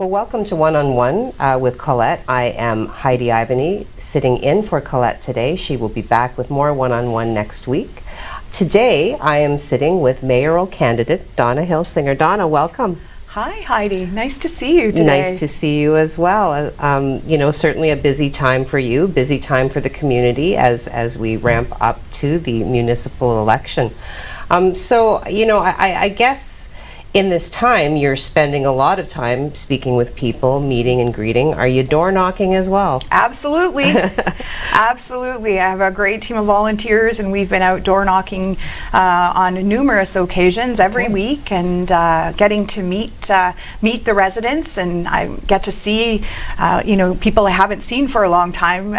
Well, welcome to One-on-One with Colette. I am Heidi Ivany, sitting in for Colette today. She will be back with more One-on-One next week. Today, I am sitting with mayoral candidate Donna Hilsinger. Donna, welcome. Hi, Heidi. Nice to see you today. Nice to see you as well. Certainly a busy time for you, busy time for the community as we ramp up to the municipal election. I guess in this time, you're spending a lot of time speaking with people, meeting and greeting. Are you door knocking as well? Absolutely. Absolutely. I have a great team of volunteers, and we've been out door knocking on numerous occasions every week, and getting to meet the residents, and I get to see people I haven't seen for a long time,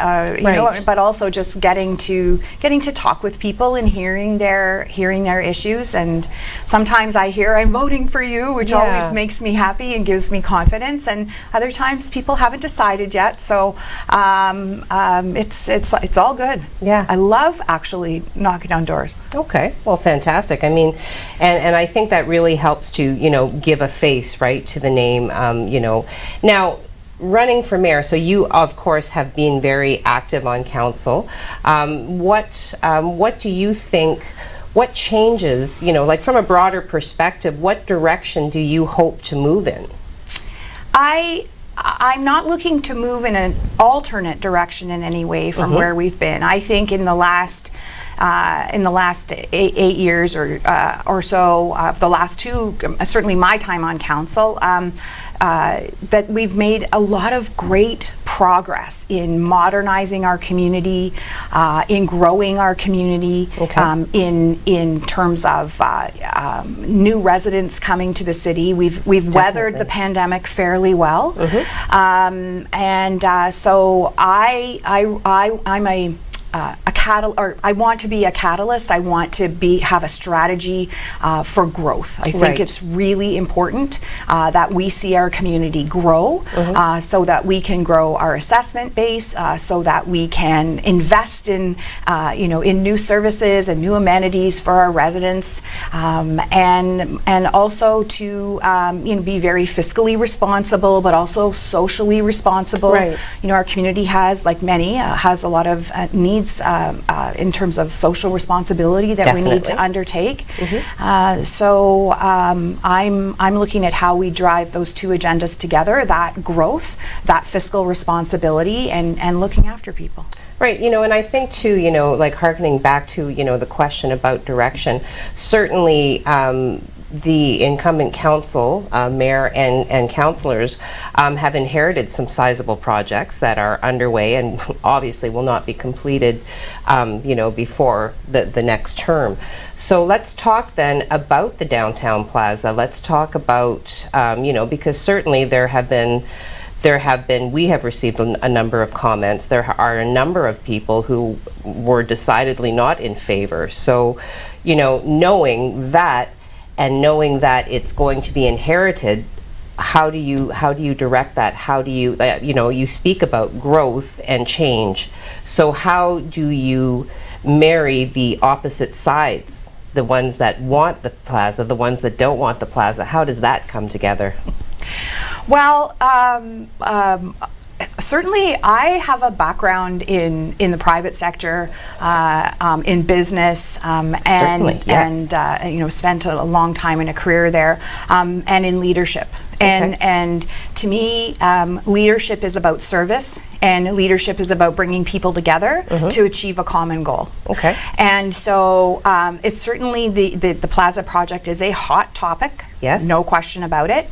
but also just getting to talk with people and hearing their issues. And sometimes I hear I'm voting for you, which always makes me happy and gives me confidence, and other times people haven't decided yet, so it's all good. Yeah, I love actually knocking on doors. Okay, well, fantastic. I mean, and I think that really helps to give a face, right, to the name. Now, running for mayor, so you of course have been very active on council. What do you think? What changes, from a broader perspective, what direction do you hope to move in? I'm not looking to move in an alternate direction in any way from where we've been. I think in the last 8 years or so, the last two, certainly my time on council, that we've made a lot of great progress in modernizing our community, in growing our community, in terms of new residents coming to the city. We've weathered the pandemic fairly well, so I want to be a catalyst. I want to have a strategy for growth. I think it's really important that we see our community grow, so that we can grow our assessment base, so that we can invest in new services and new amenities for our residents, and also to be very fiscally responsible, but also socially responsible. Our community has, like many, has a lot of needs in terms of social responsibility that we need to undertake. So I'm looking at how we drive those two agendas together: that growth, that fiscal responsibility, and looking after people. Right, and I think too, hearkening back to, the question about direction, certainly the incumbent council, mayor and councillors, have inherited some sizable projects that are underway and obviously will not be completed, before the next term. So let's talk then about the downtown plaza. Let's talk about, because certainly we have received a number of comments. There are a number of people who were decidedly not in favor. So, knowing that, and knowing that it's going to be inherited, how do you direct that? How do you, you speak about growth and change. So how do you marry the opposite sides, the ones that want the plaza, the ones that don't want the plaza? How does that come together? Well, certainly I have a background in the private sector, in business, and spent a long time in a career there, and in leadership. And to me, leadership is about service, and leadership is about bringing people together to achieve a common goal. And so it's certainly the Plaza project is a hot topic. Yes. No question about it.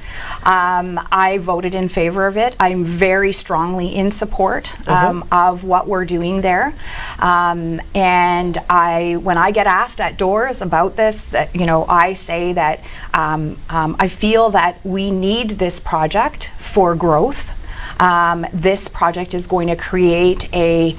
I voted in favor of it. I'm very strongly in support of what we're doing there. And when I get asked at doors about this, I say that I feel that we need this project for growth. This project is going to create a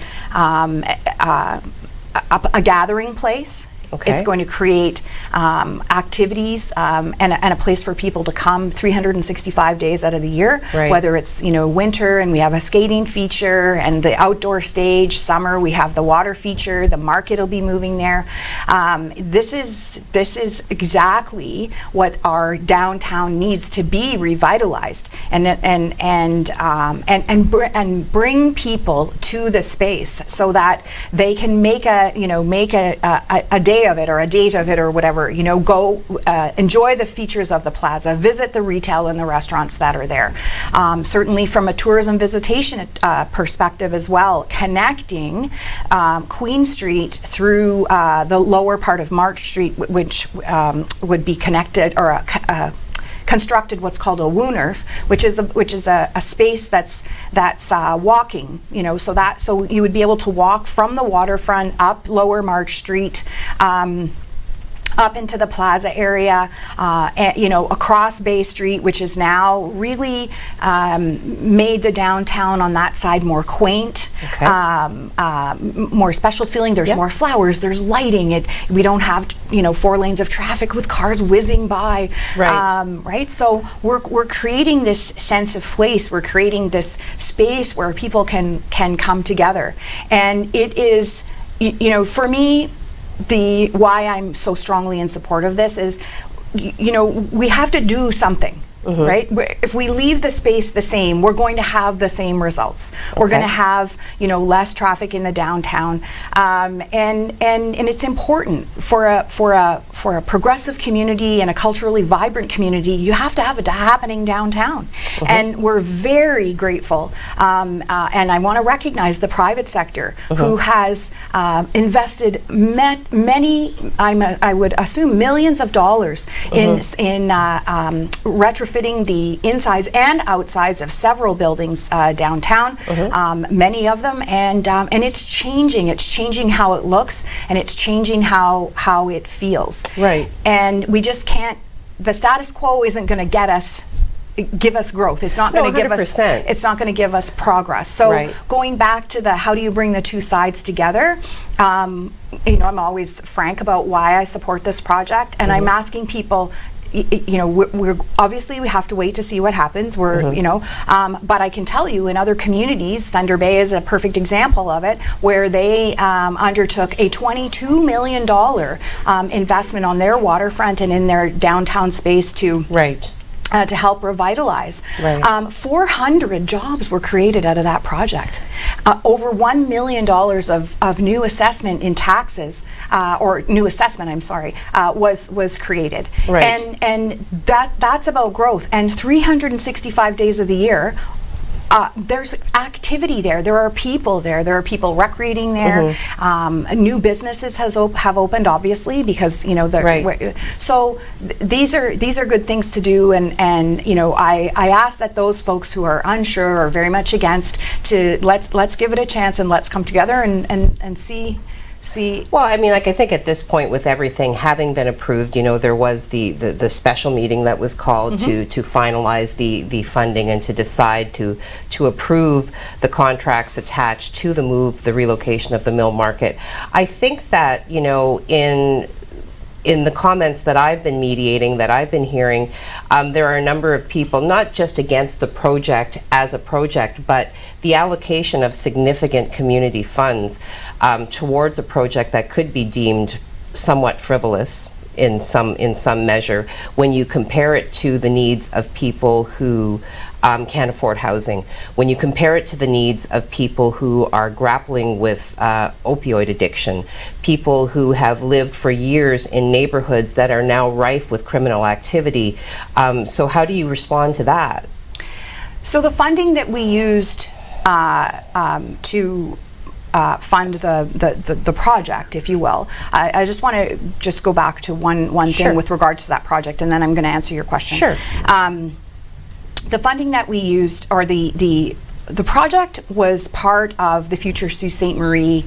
gathering place Okay. It's going to create activities and a place for people to come 365 days out of the year, Right. whether it's winter and we have a skating feature and the outdoor stage, summer we have the water feature, the market will be moving there. This is exactly what our downtown needs to be revitalized and bring people to the space so that they can make a day of it or a date of it or whatever. Go enjoy the features of the plaza, visit the retail and the restaurants that are there. Certainly from a tourism visitation perspective as well, connecting Queen Street through the lower part of March Street, which would be connected or constructed what's called a Woonerf, which is a space that's walking, so you would be able to walk from the waterfront up Lower March Street, up into the plaza area, across Bay Street, which is now really made the downtown on that side more quaint, more special feeling. There's more flowers, there's lighting. We don't have 4 lanes of traffic with cars whizzing by. Right. So we're creating this sense of place. We're creating this space where people can come together, and it is, for me, why I'm so strongly in support of this is, we have to do something. Right? If we leave the space the same, we're going to have the same results. We're going to have, less traffic in the downtown, and it's important for a progressive community and a culturally vibrant community. You have to have it happening downtown, and we're very grateful. And I want to recognize the private sector who has invested many, I would assume, millions of dollars in retrofitting the insides and outsides of several buildings downtown, many of them, and it's changing. It's changing how it looks, and it's changing how it feels. Right. And we just can't. The status quo isn't going to give us growth. It's not going to give us. It's not going to give us progress. So going back to how do you bring the two sides together? I'm always frank about why I support this project, and I'm asking people. We're obviously we have to wait to see what happens. But I can tell you in other communities, Thunder Bay is a perfect example of it, where they undertook a $22 million investment on their waterfront and in their downtown space to help revitalize. 400 jobs were created out of that project. Over $1 million of new assessment in taxes, or new assessment, I'm sorry, was created. And that's about growth. And 365 days of the year, there's activity there. There are people there. There are people recreating there. New businesses have opened, obviously, because so these are good things to do. And I ask that those folks who are unsure or very much against to let's give it a chance and let's come together and see. Well, I mean, I think at this point, with everything having been approved, there was the special meeting that was called to finalize the funding and to decide to approve the contracts attached to the relocation of the mill market. I think that, in the comments that I've been mediating, that I've been hearing, there are a number of people, not just against the project as a project, but the allocation of significant community funds towards a project that could be deemed somewhat frivolous in some measure when you compare it to the needs of people who can't afford housing, when you compare it to the needs of people who are grappling with opioid addiction, people who have lived for years in neighborhoods that are now rife with criminal activity. So how do you respond to that? So the funding that we used to fund the project, if you will. I just want to go back to one thing with regards to that project, and then I'm going to answer your question. Sure. The funding that we used, or the project was part of the Future Sault Ste. Marie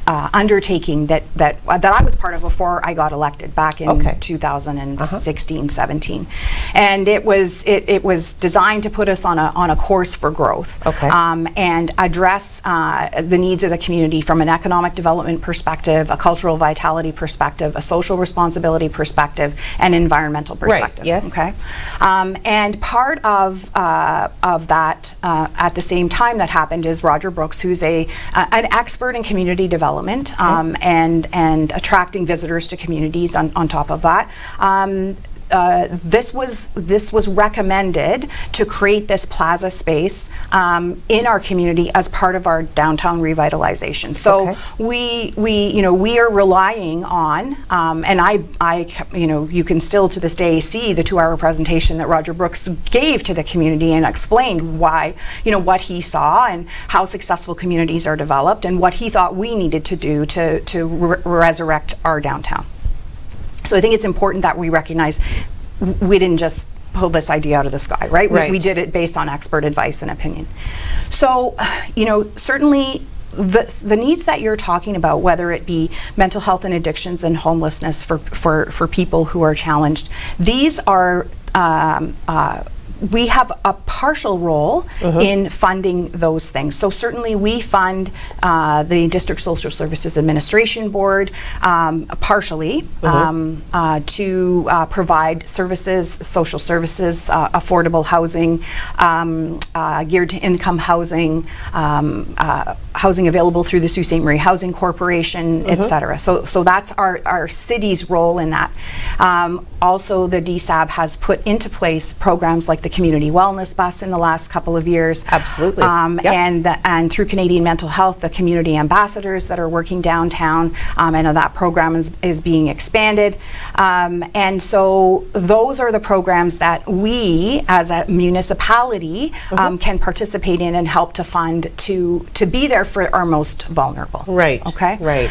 undertaking that I was part of before I got elected back in 2016, 17, and it was designed to put us on a course for growth, and address the needs of the community from an economic development perspective, a cultural vitality perspective, a social responsibility perspective, and environmental perspective. Right. Yes. Okay. And part of that at the same time that happened is Roger Brooks, who's an expert in community development, and attracting visitors to communities on top of that. This was recommended to create this plaza space in our community as part of our downtown revitalization. So we are relying on, and I you can still to this day see the 2-hour presentation that Roger Brooks gave to the community and explained why, what he saw and how successful communities are developed and what he thought we needed to do to resurrect our downtown. So I think it's important that we recognize we didn't just pull this idea out of the sky, right? We did it based on expert advice and opinion. So, certainly the needs that you're talking about, whether it be mental health and addictions and homelessness for people who are challenged, these are we have a partial role in funding those things. So certainly we fund the District Social Services Administration Board partially to provide services, social services, affordable housing, geared to income housing, housing available through the Sault Ste. Marie Housing Corporation, etc. So that's our city's role in that. Also, the DSAB has put into place programs like the Community Wellness Bus in the last couple of years. Absolutely. And through Canadian Mental Health, the community ambassadors that are working downtown, I know that program is being expanded. And so those are the programs that we as a municipality can participate in and help to fund to be there for our most vulnerable. Right. Okay. Right.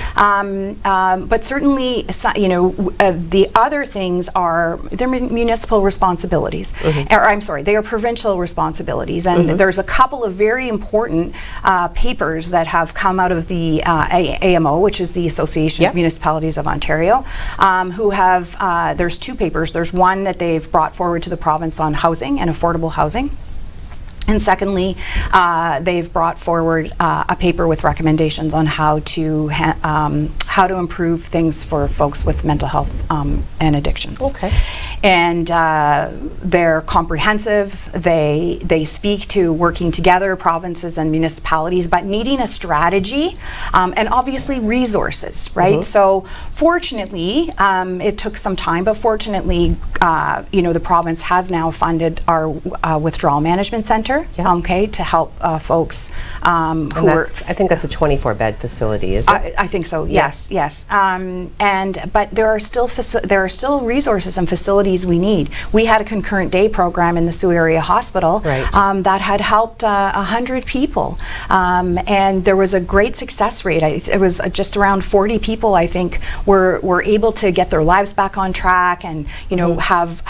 But certainly, the other things are they're municipal responsibilities. Or I'm sorry, they are provincial responsibilities. And there's a couple of very important papers that have come out of the AMO, which is the Association of Municipalities of Ontario, who have there's 2 papers. There's one that they've brought forward to the province on housing and affordable housing. And secondly, they've brought forward a paper with recommendations on how to improve things for folks with mental health and addictions. Okay. And they're comprehensive. They speak to working together, provinces and municipalities, but needing a strategy and obviously resources, right? So fortunately, it took some time, but fortunately, the province has now funded our withdrawal management center. Okay, to help folks who are. I think that's a 24-bed facility, is it? I think so. Yes. But there are still resources and facilities we need. We had a concurrent day program in the Sault Area Hospital that had helped 100 people, and there was a great success rate. It was just around 40 people, I think, were able to get their lives back on track and have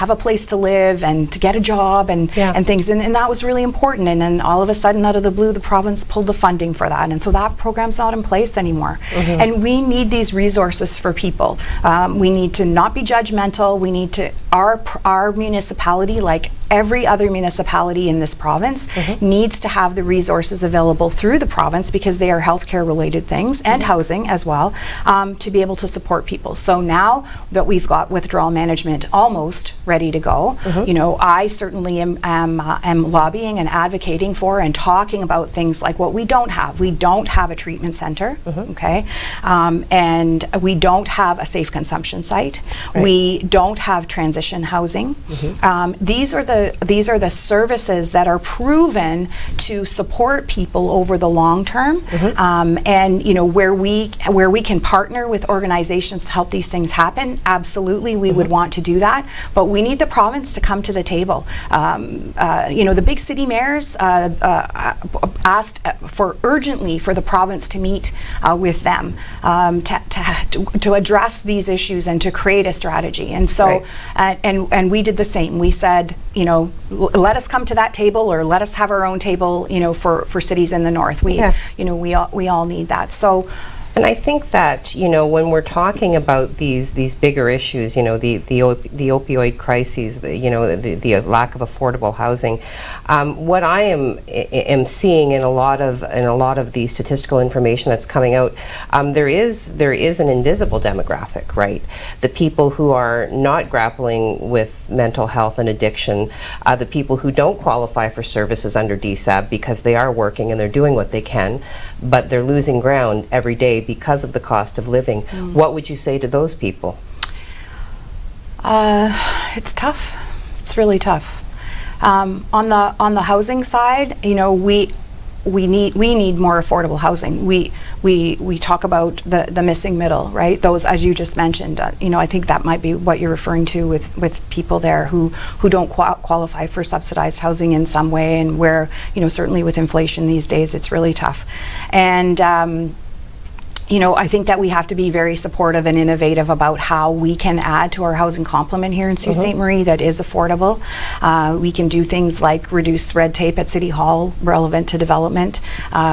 a place to live and to get a job and things, and that was really important. And then all of a sudden, out of the blue, the province pulled the funding for that, and so that program's not in place anymore. And we need these resources for people. We need to not be judgmental. We need to our municipality, like every other municipality in this province, needs to have the resources available through the province, because they are healthcare related things and housing as well, to be able to support people. So now that we've got withdrawal management almost ready to go, I certainly am lobbying and advocating for and talking about things like what we don't have. We don't have a treatment center, okay, and we don't have a safe consumption site. We don't have transition housing. These are the services that are proven to support people over the long term, and where we can partner with organizations to help these things happen. Absolutely, we would want to do that, but we need the province to come to the table. The big city mayors asked urgently for the province to meet with them to address these issues and to create a strategy. And so, and we did the same. We said, let us come to that table, or let us have our own table, for cities in the north. We all need that. So And I think that, when we're talking about these bigger issues, the opioid crises, the lack of affordable housing, what I am seeing in a lot of the statistical information that's coming out, there is an invisible demographic, right? The people who are not grappling with mental health and addiction, the people who don't qualify for services under DSAB because they are working and they're doing what they can, but they're losing ground every day because of the cost of living. What would you say to those people? It's tough. It's really tough. On the housing side, we need more affordable housing. We talk about the missing middle, right? Those, as you just mentioned, I think that might be what you're referring to with people there who don't qualify for subsidized housing in some way, and where, certainly with inflation these days, it's really tough. And I think that we have to be very supportive and innovative about how we can add to our housing complement here in Sault Ste. Marie that is affordable. We can do things like reduce red tape at City Hall relevant to development.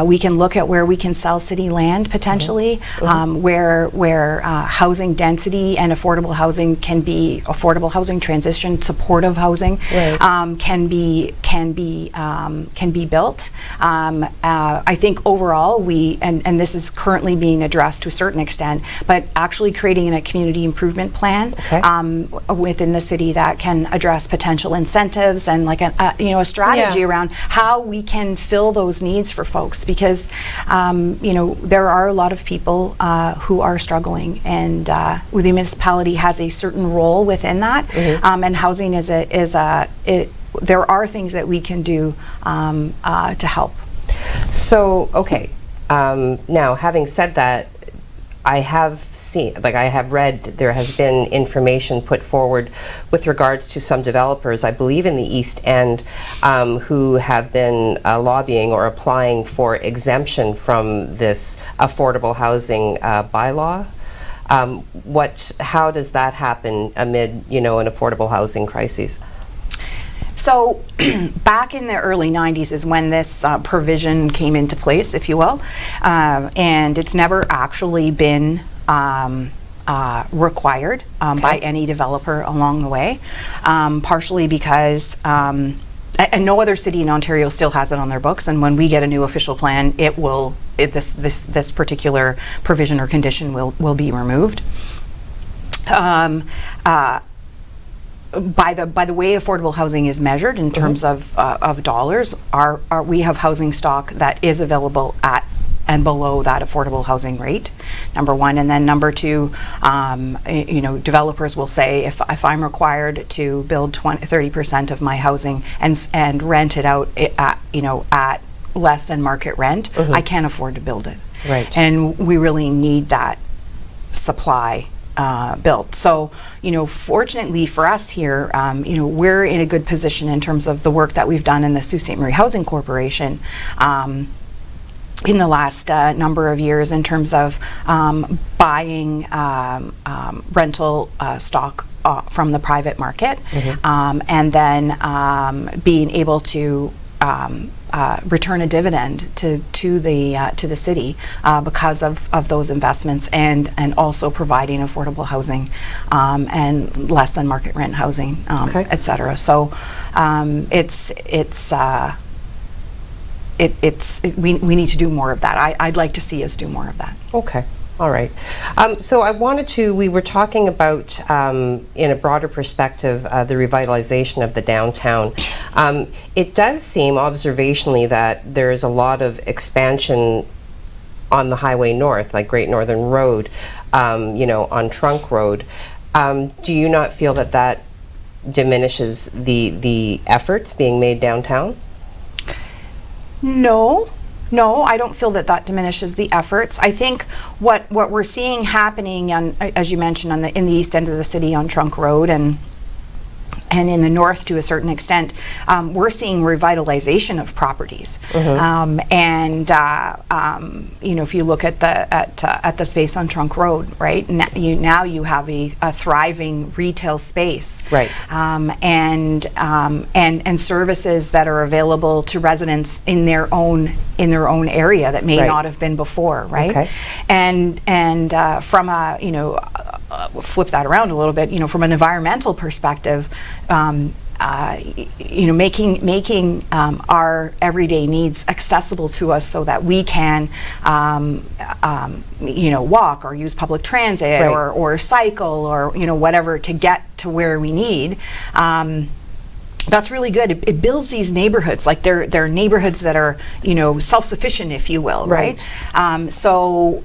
We can look at where we can sell city land potentially, where housing density and affordable housing can be affordable housing, transition supportive housing, can be built. I think overall and this is currently being addressed to a certain extent, but actually creating a community improvement plan within the city that can address potential incentives and like a strategy around how we can fill those needs for folks, because there are a lot of people who are struggling, and the municipality has a certain role within that, and housing there are things that we can do to help. So, okay. Now, having said that, I have read there has been information put forward with regards to some developers, I believe in the East End, who have been lobbying or applying for exemption from this affordable housing bylaw. How does that happen amid, an affordable housing crisis? So back in the early 90s is when this provision came into place, if you will, and it's never actually been required by any developer along the way, partially because and no other city in Ontario still has it on their books, and when we get a new official plan, this particular provision or condition will be removed. By the way affordable housing is measured in terms of dollars, we have housing stock that is available at and below that affordable housing rate, number one. And then number two, developers will say, if I'm required to build 30% of my housing and rent it out at less than market rent, I can't afford to build it. Right. And we really need that supply built. So, fortunately for us here, we're in a good position in terms of the work that we've done in the Sault Ste. Marie Housing Corporation in the last number of years in terms of buying rental stock from the private market, and then being able to return a dividend to the city because of those investments, and also providing affordable housing and less than market rent housing, et cetera. So we need to do more of that. I'd like to see us do more of that. Okay. All right. So we were talking about, in a broader perspective, the revitalization of the downtown. It does seem observationally that there is a lot of expansion on the Highway North, like Great Northern Road, on Trunk Road. Do you not feel that diminishes the efforts being made downtown? No, I don't feel that diminishes the efforts. I think what we're seeing happening, as you mentioned, in the east end of the city on Trunk Road, and and in the north to a certain extent, we're seeing revitalization of properties. If you look at the space on Trunk Road, right, now you have a thriving retail space, right, and services that are available to residents in their own area that may not have been before, right? Okay. And from a flip that around a little bit, from an environmental perspective, making our everyday needs accessible to us so that we can walk or use public transit, right, or cycle, or whatever to get to where we need. That's really good. It builds these neighborhoods, like they're neighborhoods that are, self-sufficient, if you will, right? So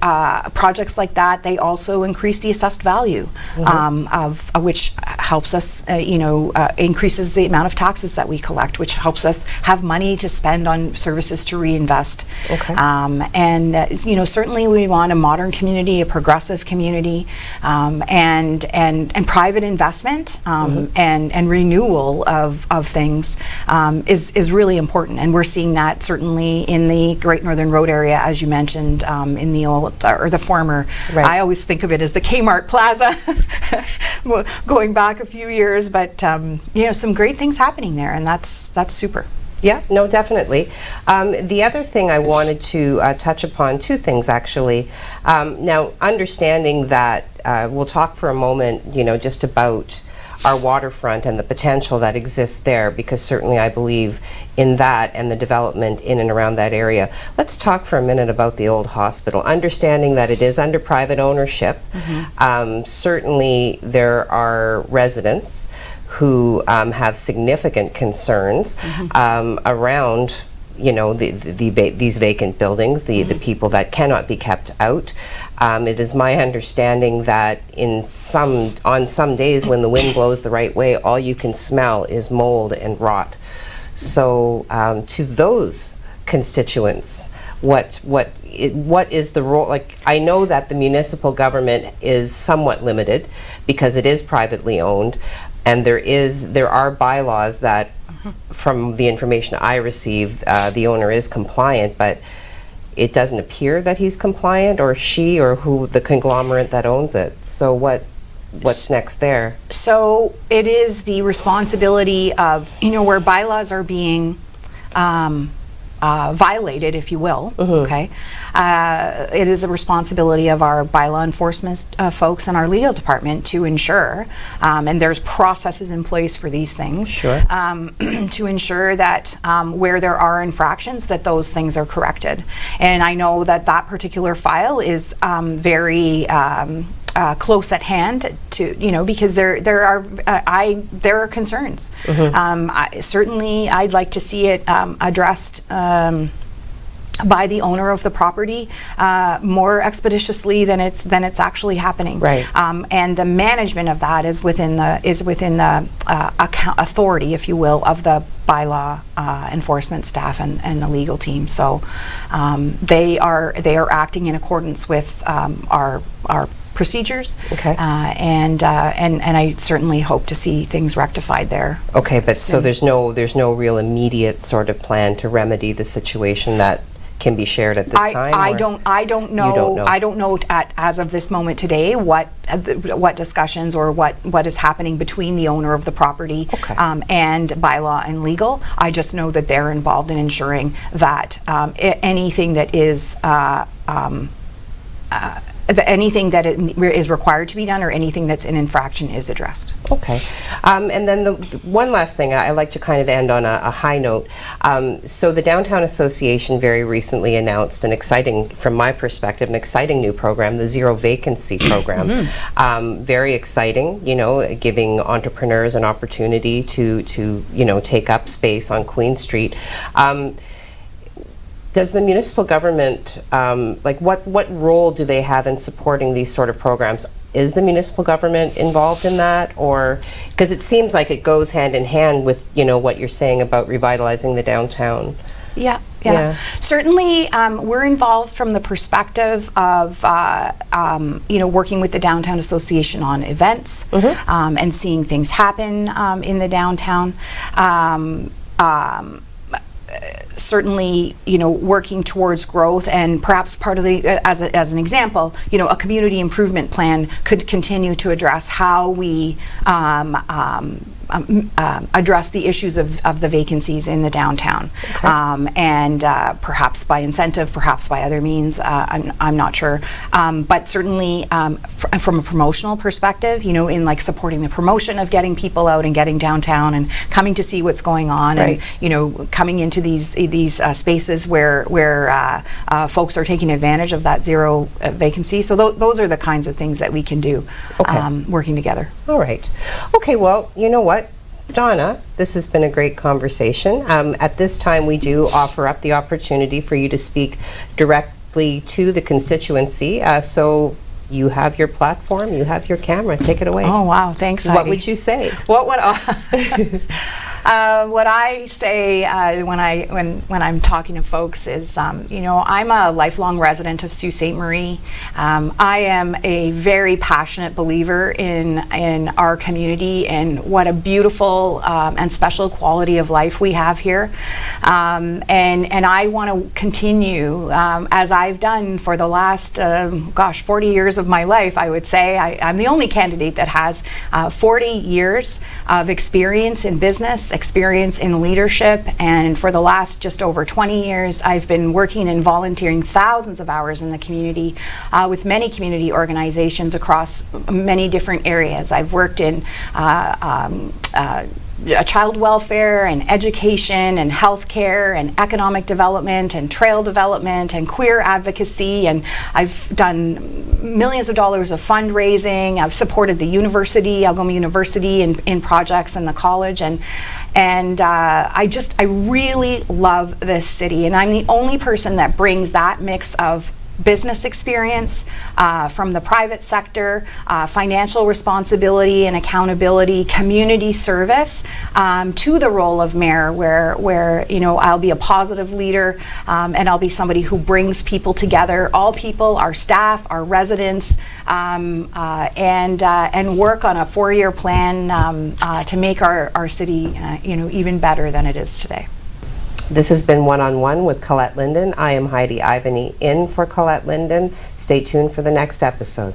projects like that, they also increase the assessed value, of which helps us, increases the amount of taxes that we collect, which helps us have money to spend on services to reinvest. Okay. Certainly we want a modern community, a progressive community, and private investment, and renewal of things is really important, and we're seeing that certainly in the Great Northern Road area, as you mentioned, in the old or the former. Right. I always think of it as the Kmart Plaza, going back a few years, but some great things happening there, and that's super. Yeah, no, definitely. The other thing I wanted to touch upon, two things actually. Now, understanding that, we'll talk for a moment, just about our waterfront and the potential that exists there, because certainly I believe in that and the development in and around that area. Let's talk for a minute about the old hospital, understanding that it is under private ownership. Certainly there are residents who have significant concerns around these vacant buildings, the people that cannot be kept out. It is my understanding that on some days when the wind blows the right way, all you can smell is mold and rot. So to those constituents, what is the role? Like, I know that the municipal government is somewhat limited because it is privately owned, and there are bylaws that, from the information I receive, the owner is compliant, but it doesn't appear that he's compliant, or she, or who, the conglomerate that owns it. So what's next there? So it is the responsibility of, where bylaws are being violated, if you will, okay? It is a responsibility of our bylaw enforcement folks and our legal department to ensure, and there's processes in place for these things, sure, to ensure that where there are infractions, that those things are corrected. And I know that particular file is very close at hand to, because there are concerns. Certainly I'd like to see it addressed by the owner of the property more expeditiously than it's actually happening. Right. And the management of that is within the authority, if you will, of the bylaw enforcement staff and the legal team. So they are acting in accordance with our procedures. Okay. And I certainly hope to see things rectified there. Okay, but so there's no real immediate sort of plan to remedy the situation that can be shared at this time? I don't know. You don't know. I don't know as of this moment today what discussions or what is happening between the owner of the property, okay, and bylaw and legal. I just know that they're involved in ensuring that anything that is anything that is required to be done, or anything that's an infraction, is addressed. Okay. And then the one last thing, I like to kind of end on a high note. So the Downtown Association very recently announced an exciting, from my perspective, an exciting new program, the Zero Vacancy Program. Very exciting, giving entrepreneurs an opportunity to take up space on Queen Street. Does the municipal government, what role do they have in supporting these sort of programs? Is the municipal government involved in that, or because it seems like it goes hand in hand with what you're saying about revitalizing the downtown? Yeah. Yeah. Certainly, we're involved from the perspective of, working with the Downtown Association on events and seeing things happen in the downtown. Certainly, working towards growth, and perhaps part of the, as an example, a community improvement plan could continue to address how we address the issues of the vacancies in the downtown, and perhaps by incentive, perhaps by other means. I'm not sure, but certainly from a promotional perspective, in like supporting the promotion of getting people out and getting downtown and coming to see what's going on, and coming into these spaces where folks are taking advantage of that zero vacancy. So those are the kinds of things that we can do, working together. All right. Okay. Well, you know what, Donna, this has been a great conversation. At this time, we do offer up the opportunity for you to speak directly to the constituency. So you have your platform, you have your camera. Take it away. Oh, wow. Thanks, Heidi. What would you say? What I say when I'm talking to folks is, I'm a lifelong resident of Sault Ste. Marie. I am a very passionate believer in our community and what a beautiful and special quality of life we have here. And I want to continue, as I've done for the last, 40 years of my life, I would say. I'm the only candidate that has 40 years of experience in business, experience in leadership, and for the last just over 20 years I've been working and volunteering thousands of hours in the community with many community organizations across many different areas. I've worked in child welfare and education and healthcare and economic development and trail development and queer advocacy, and I've done millions of dollars of fundraising. I've supported the university, Algoma University, in projects in the college, and I really love this city, and I'm the only person that brings that mix of business experience from the private sector, financial responsibility and accountability, community service, to the role of mayor, where I'll be a positive leader, and I'll be somebody who brings people together, all people, our staff, our residents, and work on a 4-year plan to make our city even better than it is today. This has been One-on-One with Colette Linden. I am Heidi Ivany in for Colette Linden. Stay tuned for the next episode.